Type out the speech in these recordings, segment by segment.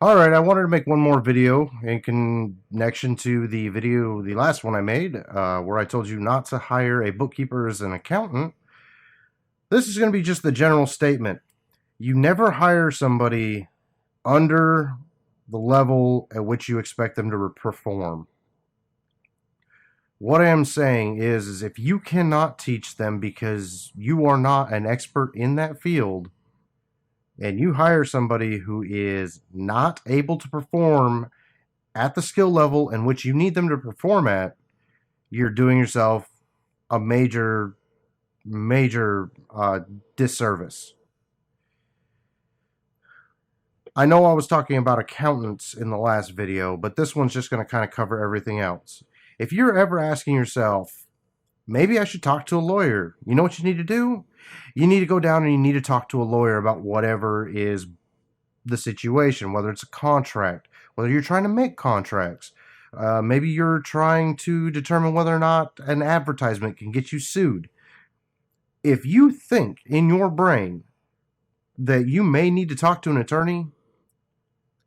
Alright, I wanted to make one more video in connection to the last one I made, where I told you not to hire a bookkeeper as an accountant. This is going to be just the general statement. You never hire somebody under the level at which you expect them to perform. What I am saying is if you cannot teach them because you are not an expert in that field, and you hire somebody who is not able to perform at the skill level in which you need them to perform at, you're doing yourself a major disservice. I know I was talking about accountants in the last video, but this one's just going to kind of cover everything else. If you're ever asking yourself, maybe I should talk to a lawyer, you know what you need to do? You need to go down and you need to talk to a lawyer about whatever is the situation, whether it's a contract, whether you're trying to make contracts. Maybe you're trying to determine whether or not an advertisement can get you sued. If you think in your brain that you may need to talk to an attorney,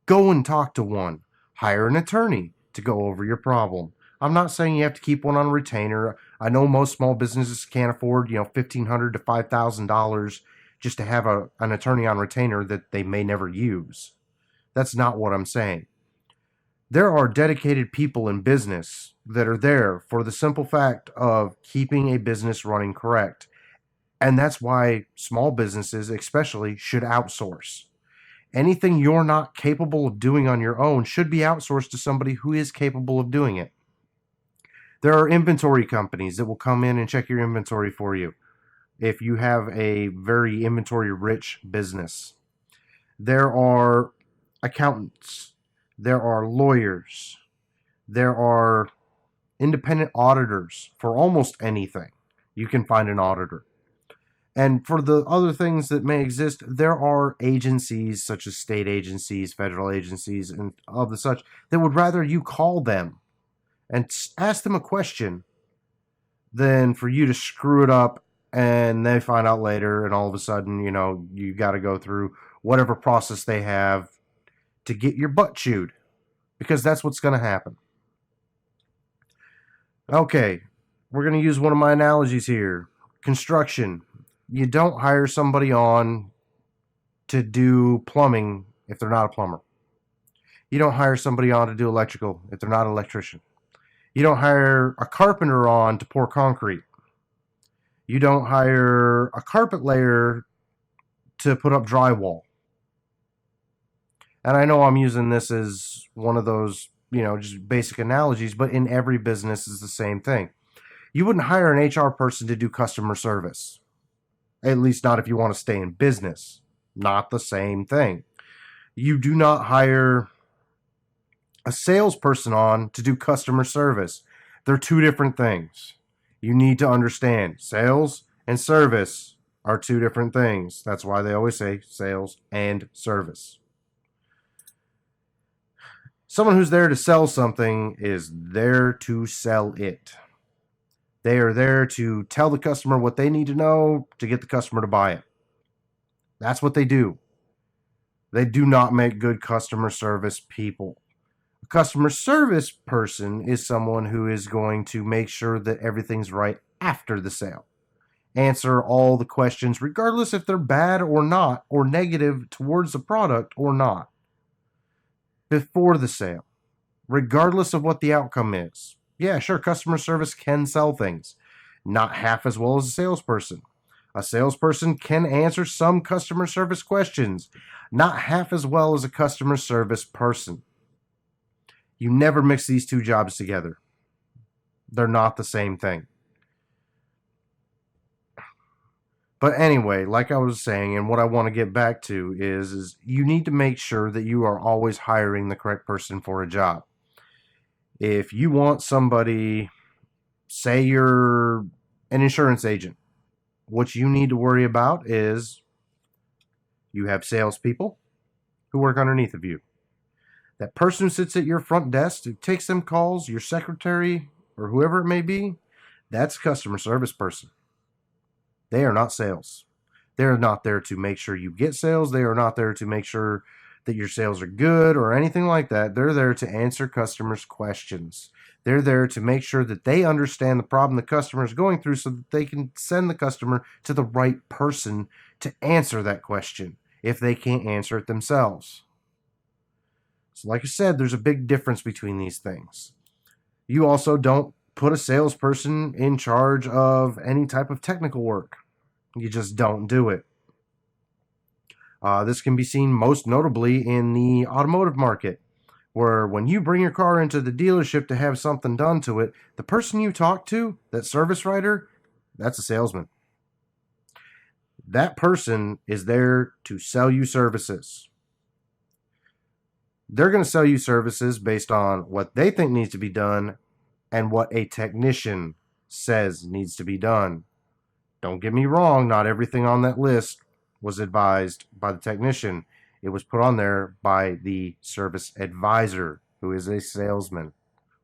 go and talk to one. Hire an attorney to go over your problem. I'm not saying you have to keep one on retainer. I know most small businesses can't afford, $1,500 to $5,000 just to have an attorney on retainer that they may never use. That's not what I'm saying. There are dedicated people in business that are there for the simple fact of keeping a business running correct. And that's why small businesses, especially, should outsource. Anything you're not capable of doing on your own should be outsourced to somebody who is capable of doing it. There are inventory companies that will come in and check your inventory for you if you have a very inventory rich business. There are accountants. There are lawyers. There are independent auditors for almost anything. You can find an auditor. And for the other things that may exist, there are agencies such as state agencies, federal agencies, and of the such that would rather you call them and ask them a question than for you to screw it up and they find out later and all of a sudden, you got to go through whatever process they have to get your butt chewed, because that's what's going to happen. Okay, we're going to use one of my analogies here. Construction. You don't hire somebody on to do plumbing if they're not a plumber. You don't hire somebody on to do electrical if they're not an electrician. You don't hire a carpenter on to pour concrete. You don't hire a carpet layer to put up drywall. And I know I'm using this as one of those, just basic analogies, but in every business is the same thing. You wouldn't hire an HR person to do customer service. At least not if you want to stay in business. Not the same thing. You do not hire a salesperson on to do customer service. They're two different things. You need to understand sales and service are two different things. That's why they always say sales and service. Someone who's there to sell something is there to sell it. They are there to tell the customer what they need to know to get the customer to buy it. That's what they do. They do not make good customer service people. A customer service person is someone who is going to make sure that everything's right after the sale. Answer all the questions, regardless if they're bad or not, or negative towards the product or not, before the sale, regardless of what the outcome is. Yeah, sure, customer service can sell things. Not half as well as a salesperson. A salesperson can answer some customer service questions. Not half as well as a customer service person. You never mix these two jobs together. They're not the same thing. But anyway, like I was saying, and what I want to get back to is you need to make sure that you are always hiring the correct person for a job. If you want somebody, say you're an insurance agent, what you need to worry about is you have salespeople who work underneath of you. That person who sits at your front desk who takes them calls, your secretary or whoever it may be, that's a customer service person. They are not sales. They are not there to make sure you get sales. They are not there to make sure that your sales are good or anything like that. They're there to answer customers' questions. They're there to make sure that they understand the problem the customer is going through so that they can send the customer to the right person to answer that question if they can't answer it themselves. So like I said, there's a big difference between these things. You also don't put a salesperson in charge of any type of technical work. You just don't do it. This can be seen most notably in the automotive market, where when you bring your car into the dealership to have something done to it, the person you talk to, that service writer, that's a salesman. That person is there to sell you services. They're going to sell you services based on what they think needs to be done and what a technician says needs to be done. Don't get me wrong, not everything on that list was advised by the technician. It was put on there by the service advisor, who is a salesman,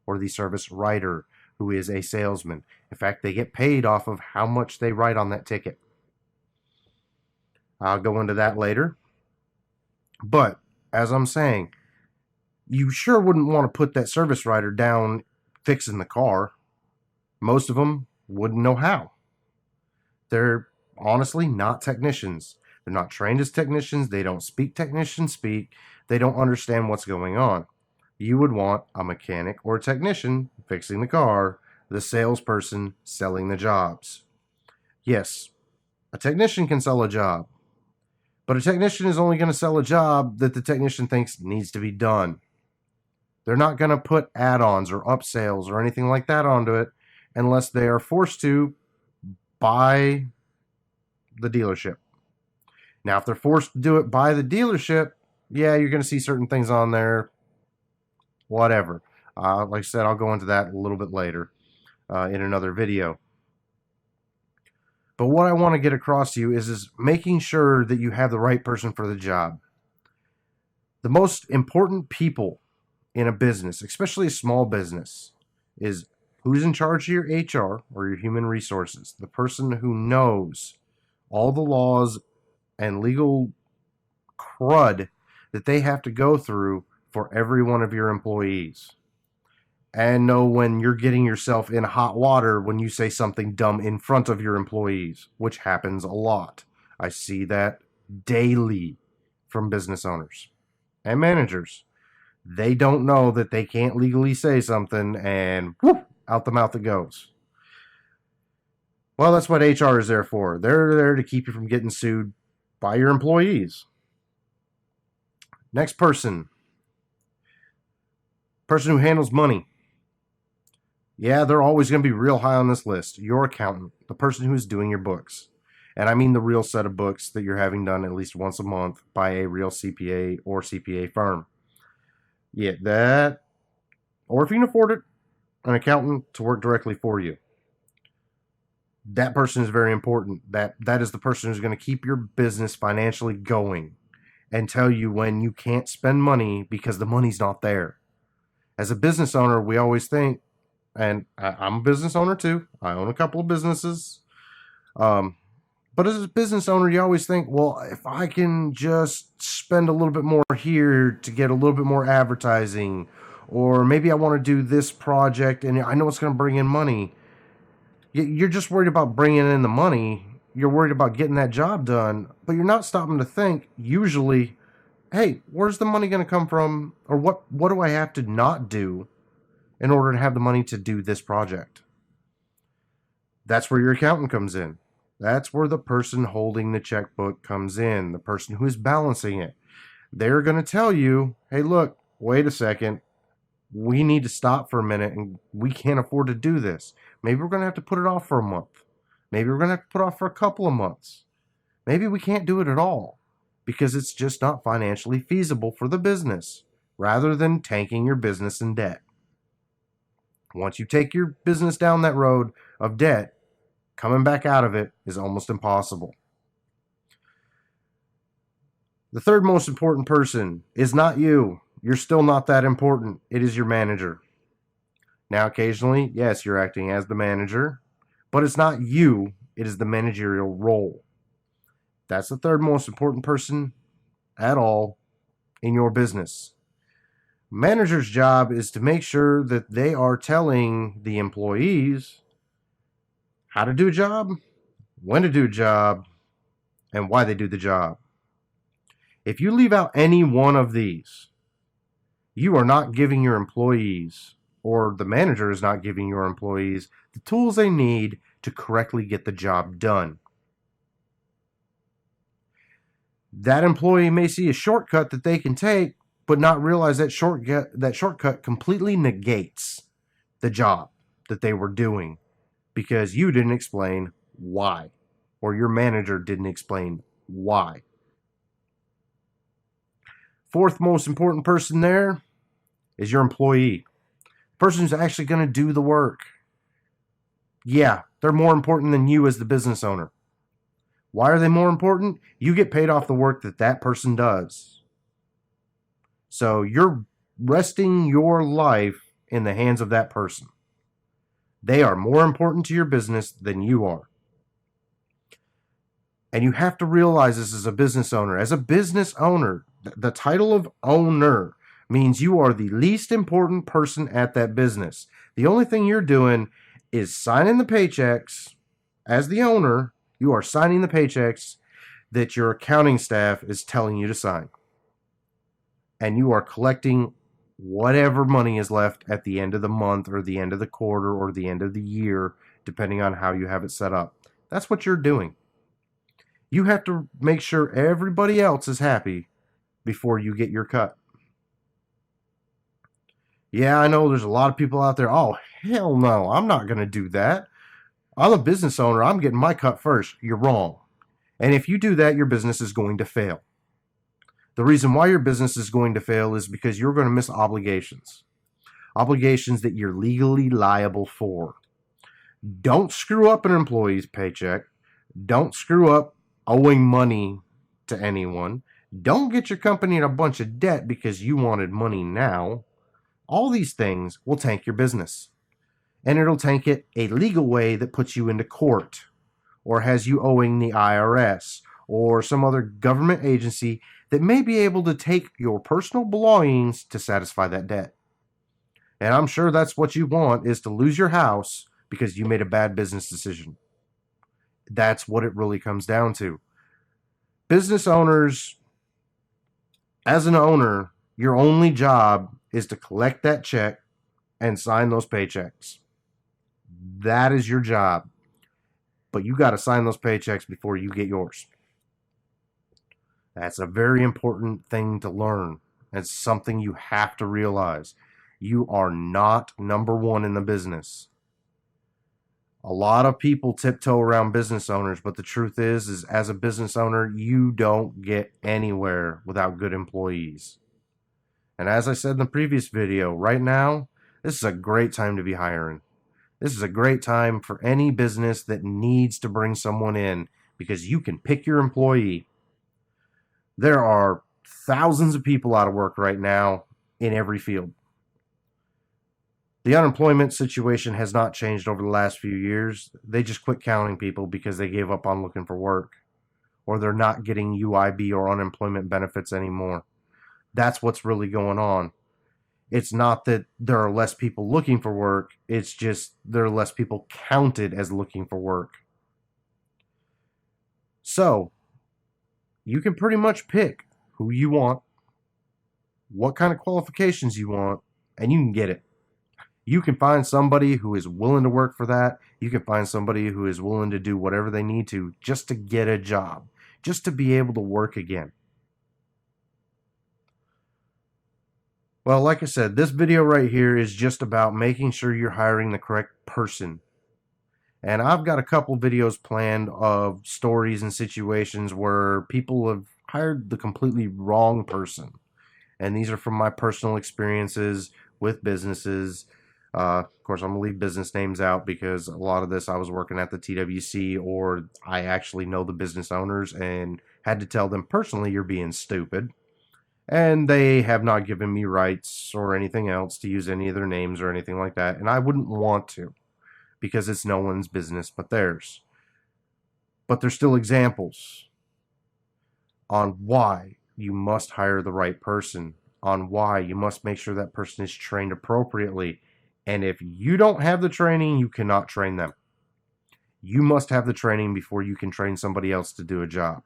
or the service writer, who is a salesman. In fact, they get paid off of how much they write on that ticket. I'll go into that later. But as I'm saying, you sure wouldn't want to put that service writer down fixing the car. Most of them wouldn't know how. They're honestly not technicians. They're not trained as technicians. They don't speak technician speak. They don't understand what's going on. You would want a mechanic or a technician fixing the car, the salesperson selling the jobs. Yes, a technician can sell a job, but a technician is only going to sell a job that the technician thinks needs to be done. They're not going to put add-ons or upsales or anything like that onto it unless they are forced to by the dealership. Now, if they're forced to do it by the dealership, yeah, you're going to see certain things on there. Whatever. Like I said, I'll go into that a little bit later in another video. But what I want to get across to you is making sure that you have the right person for the job. The most important people in a business, especially a small business, is who's in charge of your HR or your human resources. The person who knows all the laws and legal crud that they have to go through for every one of your employees. And know when you're getting yourself in hot water when you say something dumb in front of your employees, which happens a lot. I see that daily from business owners and managers. They don't know that they can't legally say something and whoop, out the mouth it goes. Well, that's what HR is there for. They're there to keep you from getting sued by your employees. Next person who handles money. Yeah, they're always going to be real high on this list. Your accountant, the person who is doing your books. And I mean the real set of books that you're having done at least once a month by a real CPA or CPA firm. Yeah, that, or if you can afford it, an accountant to work directly for you. That person is very important. That is the person who's going to keep your business financially going and tell you when you can't spend money because the money's not there. As a business owner, we always think, and I'm a business owner too. I own a couple of businesses. But as a business owner, you always think, well, if I can just spend a little bit more here to get a little bit more advertising, or maybe I want to do this project and I know it's going to bring in money. You're just worried about bringing in the money. You're worried about getting that job done, but you're not stopping to think, usually, hey, where's the money going to come from? Or what do I have to not do in order to have the money to do this project? That's where your accountant comes in. That's where the person holding the checkbook comes in, the person who is balancing it. They're going to tell you, hey, look, wait a second. We need to stop for a minute and we can't afford to do this. Maybe we're going to have to put it off for a month. Maybe we're going to have to put it off for a couple of months. Maybe we can't do it at all because it's just not financially feasible for the business, rather than tanking your business in debt. Once you take your business down that road of debt, coming back out of it is almost impossible. The third most important person is not you. You're still not that important. It is your manager. Now, occasionally, yes, you're acting as the manager, but it's not you. It is the managerial role. That's the third most important person at all. in your business. Manager's job is to make sure that they are telling the employees how to do a job, when to do a job, and why they do the job. If you leave out any one of these, you are not giving your employees, or the manager is not giving your employees, the tools they need to correctly get the job done. That employee may see a shortcut that they can take, but not realize that shortcut completely negates the job that they were doing because you didn't explain why, or your manager didn't explain why. Fourth most important person there is your employee. The person who's actually going to do the work. Yeah, they're more important than you as the business owner. Why are they more important? You get paid off the work that that person does. So you're resting your life in the hands of that person. They are more important to your business than you are. And you have to realize this as a business owner. As a business owner, the title of owner means you are the least important person at that business. The only thing you're doing is signing the paychecks. As the owner, you are signing the paychecks that your accounting staff is telling you to sign. And you are collecting whatever money is left at the end of the month or the end of the quarter or the end of the year, depending on how you have it set up. That's what you're doing. You have to make sure everybody else is happy before you get your cut. Yeah, I know there's a lot of people out there. Oh, hell no, I'm not going to do that. I'm a business owner. I'm getting my cut first. You're wrong. And if you do that, your business is going to fail. The reason why your business is going to fail is because you're going to miss obligations. Obligations that you're legally liable for. Don't screw up an employee's paycheck. Don't screw up owing money to anyone. Don't get your company in a bunch of debt because you wanted money now. All these things will tank your business. And it'll tank it a legal way that puts you into court or has you owing the IRS or some other government agency that may be able to take your personal belongings to satisfy that debt. And I'm sure that's what you want, is to lose your house because you made a bad business decision. That's what it really comes down to. Business owners, as an owner, your only job is to collect that check and sign those paychecks. That is your job. But you got to sign those paychecks before you get yours. That's a very important thing to learn. It's something you have to realize. You are not number one in the business. A lot of people tiptoe around business owners, but the truth is as a business owner, you don't get anywhere without good employees. And as I said in the previous video, right now, this is a great time to be hiring. This is a great time for any business that needs to bring someone in because you can pick your employee. There are thousands of people out of work right now in every field. The unemployment situation has not changed over the last few years. They just quit counting people because they gave up on looking for work, or they're not getting UIB or unemployment benefits anymore. That's what's really going on. It's not that there are less people looking for work. It's just there are less people counted as looking for work. So, you can pretty much pick who you want, what kind of qualifications you want, and you can get it. You can find somebody who is willing to work for that. You can find somebody who is willing to do whatever they need to just to get a job, just to be able to work again. Well, like I said, this video right here is just about making sure you're hiring the correct person. And I've got a couple videos planned of stories and situations where people have hired the completely wrong person. And these are from my personal experiences with businesses. Of course, I'm going to leave business names out because a lot of this I was working at the TWC, or I actually know the business owners and had to tell them personally, you're being stupid. And they have not given me rights or anything else to use any of their names or anything like that. And I wouldn't want to because it's no one's business but theirs. But there's still examples on why you must hire the right person. On why, you must make sure that person is trained appropriately. And if you don't have the training, you cannot train them. You must have the training before you can train somebody else to do a job.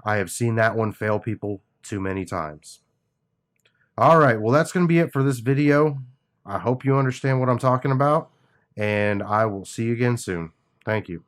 I have seen that one fail people too many times. All right, well, that's going to be it for this video. I hope you understand what I'm talking about, and I will see you again soon. Thank you.